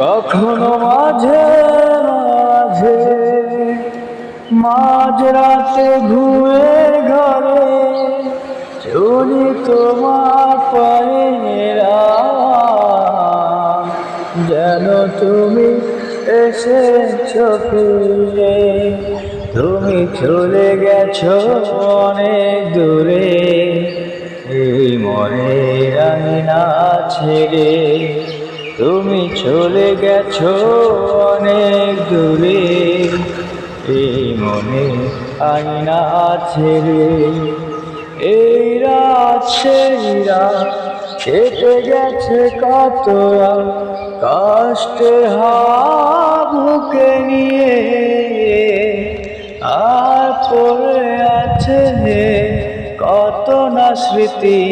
কখনো মাঝে মাঝে মাঝরাতে ঘুরে ঘরে চলি তোমার পায়েরা, যেন তুমি এসেছো ফিরে। তুমি চলে গেছো অনেক দূরে, এই মনের আঙিনা ছেড়ে। তুমি চলে গেছো অনেক দূরে, এই মনে আঙিনা ছেড়ে। এই রাত সেই রাত কেটে গেছে কত কষ্টের হাত বুকে নিয়ে, আর পড়ে আছে কত না স্মৃতি।